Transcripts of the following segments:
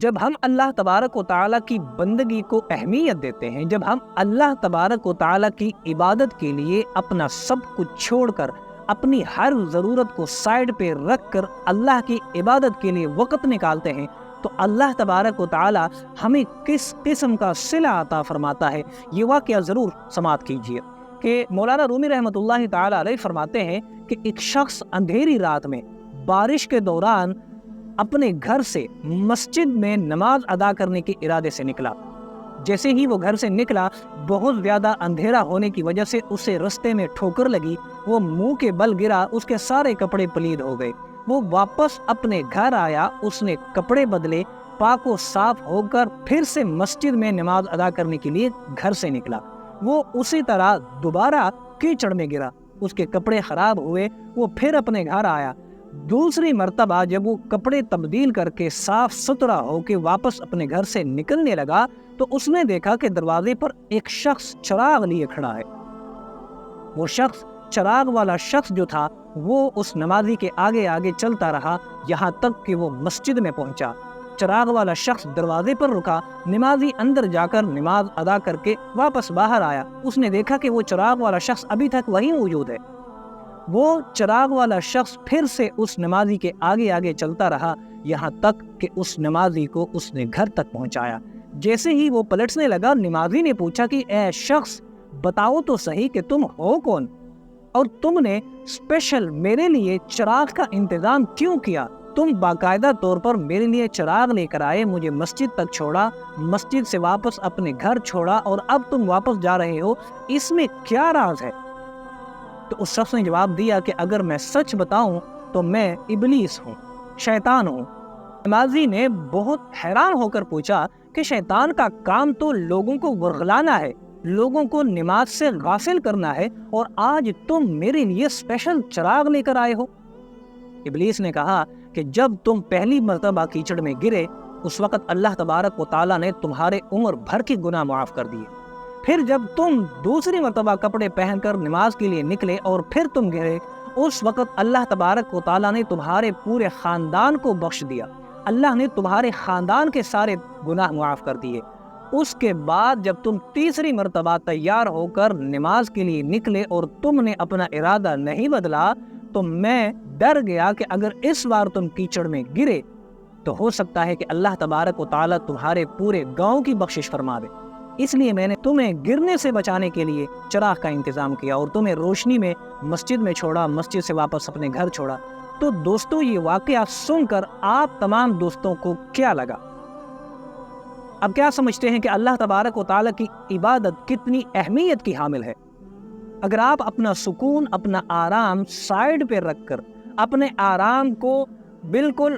جب ہم اللہ تبارک و تعالیٰ کی بندگی کو اہمیت دیتے ہیں، جب ہم اللہ تبارک و تعالیٰ کی عبادت کے لیے اپنا سب کچھ چھوڑ کر، اپنی ہر ضرورت کو سائیڈ پہ رکھ کر اللہ کی عبادت کے لیے وقت نکالتے ہیں، تو اللہ تبارک و تعالیٰ ہمیں کس قسم کا صلہ عطا فرماتا ہے، یہ واقعہ ضرور سماعت کیجیے کہ مولانا رومی رحمۃ اللہ تعالیٰ علیہ فرماتے ہیں کہ ایک شخص اندھیری رات میں بارش کے دوران اپنے گھر سے مسجد میں نماز ادا کرنے کے ارادے سے نکلا۔ جیسے ہی وہ گھر سے نکلا، بہت زیادہ اندھیرا ہونے کی وجہ سے اسے رستے میں ٹھوکر لگی، وہ منہ کے بل گرا، اس کے سارے کپڑے پلید ہو گئے۔ وہ واپس اپنے گھر آیا، اس نے کپڑے بدلے، پاک و صاف ہو کر پھر سے مسجد میں نماز ادا کرنے کے لیے گھر سے نکلا۔ وہ اسی طرح دوبارہ کیچڑ میں گرا، اس کے کپڑے خراب ہوئے، وہ پھر اپنے گھر آیا۔ دوسری مرتبہ جب وہ کپڑے تبدیل کر کے صاف ستھرا ہو کے واپس اپنے گھر سے نکلنے لگا تو اس نے دیکھا کہ دروازے پر ایک شخص چراغ لیے کھڑا ہے۔ وہ شخص، چراغ والا شخص جو تھا، وہ اس نمازی کے آگے آگے چلتا رہا یہاں تک کہ وہ مسجد میں پہنچا۔ چراغ والا شخص دروازے پر رکا، نمازی اندر جا کر نماز ادا کر کے واپس باہر آیا۔ اس نے دیکھا کہ وہ چراغ والا شخص ابھی تک وہیں موجود ہے۔ وہ چراغ والا شخص پھر سے اس نمازی کے آگے آگے چلتا رہا یہاں تک کہ اس نمازی کو اس نے گھر تک پہنچایا۔ جیسے ہی وہ پلٹنے لگا، نمازی نے پوچھا کہ اے شخص، بتاؤ تو صحیح کہ تم ہو کون، اور تم نے اسپیشل میرے لیے چراغ کا انتظام کیوں کیا؟ تم باقاعدہ طور پر میرے لیے چراغ لے کر آئے، مجھے مسجد تک چھوڑا، مسجد سے واپس اپنے گھر چھوڑا، اور اب تم واپس جا رہے ہو، اس میں کیا راز ہے؟ تو اس شخص نے جواب دیا کہ اگر میں سچ بتاؤں تو میں ابلیس ہوں، شیطان ہوں۔ نمازی نے بہت حیران ہو کر پوچھا کہ شیطان کا کام تو لوگوں کو ورغلانا ہے، لوگوں کو نماز سے غافل کرنا ہے، اور آج تم میرے لیے اسپیشل چراغ لے کر آئے ہو۔ ابلیس نے کہا کہ جب تم پہلی مرتبہ کیچڑ میں گرے، اس وقت اللہ تبارک و تعالیٰ نے تمہارے عمر بھر کے گناہ معاف کر دیے۔ پھر جب تم دوسری مرتبہ کپڑے پہن کر نماز کے لیے نکلے اور پھر تم گرے، اس وقت اللہ تبارک و تعالیٰ نے تمہارے پورے خاندان کو بخش دیا، اللہ نے تمہارے خاندان کے سارے گناہ معاف کر دیے۔ اس کے بعد جب تم تیسری مرتبہ تیار ہو کر نماز کے لیے نکلے اور تم نے اپنا ارادہ نہیں بدلا، تو میں ڈر گیا کہ اگر اس بار تم کیچڑ میں گرے تو ہو سکتا ہے کہ اللہ تبارک و تعالیٰ تمہارے پورے گاؤں کی بخشش فرما دے، اس لیے میں نے تمہیں گرنے سے بچانے کے لیے چراغ کا انتظام کیا اور تمہیں روشنی میں مسجد میں چھوڑا، مسجد سے واپس اپنے گھر چھوڑا۔ تو دوستو، یہ واقعہ سن کر آپ تمام دوستوں کو کیا لگا؟ اب کیا سمجھتے ہیں کہ اللہ تبارک و تعالیٰ کی عبادت کتنی اہمیت کی حامل ہے؟ اگر آپ اپنا سکون، اپنا آرام سائیڈ پہ رکھ کر، اپنے آرام کو بالکل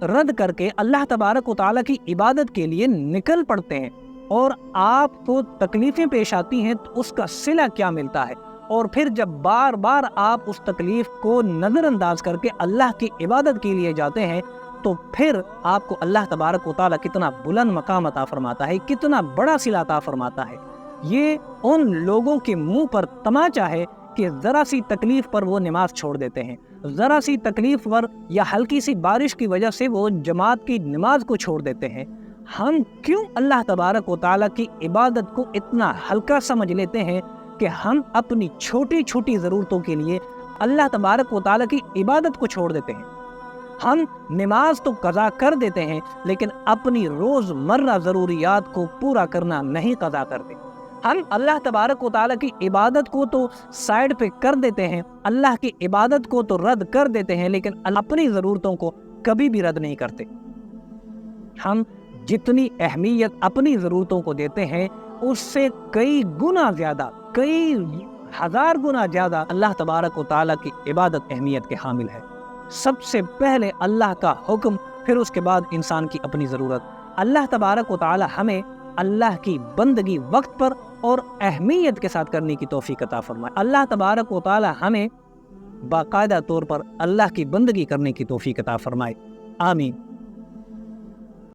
رد کر کے اللہ تبارک و تعالیٰ کی عبادت کے لیے نکل پڑتے ہیں اور آپ کو تکلیفیں پیش آتی ہیں، تو اس کا صلہ کیا ملتا ہے؟ اور پھر جب بار بار آپ اس تکلیف کو نظر انداز کر کے اللہ کی عبادت کے لیے جاتے ہیں، تو پھر آپ کو اللہ تبارک و تعالیٰ کتنا بلند مقام عطا فرماتا ہے، کتنا بڑا صلہ عطا فرماتا ہے۔ یہ ان لوگوں کے منہ پر تماچا ہے کہ ذرا سی تکلیف پر وہ نماز چھوڑ دیتے ہیں، ذرا سی تکلیف پر یا ہلکی سی بارش کی وجہ سے وہ جماعت کی نماز کو چھوڑ دیتے ہیں۔ ہم کیوں اللہ تبارک و تعالیٰ کی عبادت کو اتنا ہلکا سمجھ لیتے ہیں کہ ہم اپنی چھوٹی چھوٹی ضرورتوں کے لیے اللہ تبارک و تعالیٰ کی عبادت کو چھوڑ دیتے ہیں؟ ہم نماز تو قضا کر دیتے ہیں، لیکن اپنی روز مرہ ضروریات کو پورا کرنا نہیں قضا کرتے۔ ہم اللہ تبارک و تعالیٰ کی عبادت کو تو سائیڈ پہ کر دیتے ہیں، اللہ کی عبادت کو تو رد کر دیتے ہیں، لیکن اپنی ضرورتوں کو کبھی بھی رد نہیں کرتے۔ ہم جتنی اہمیت اپنی ضرورتوں کو دیتے ہیں، اس سے کئی گنا زیادہ، کئی ہزار گنا زیادہ اللہ تبارک و تعالیٰ کی عبادت اہمیت کے حامل ہے۔ سب سے پہلے اللہ کا حکم، پھر اس کے بعد انسان کی اپنی ضرورت۔ اللہ تبارک و تعالیٰ ہمیں اللہ کی بندگی وقت پر اور اہمیت کے ساتھ کرنے کی توفیق عطا فرمائے۔ اللہ تبارک و تعالیٰ ہمیں باقاعدہ طور پر اللہ کی بندگی کرنے کی توفیق عطا فرمائے۔ آمین۔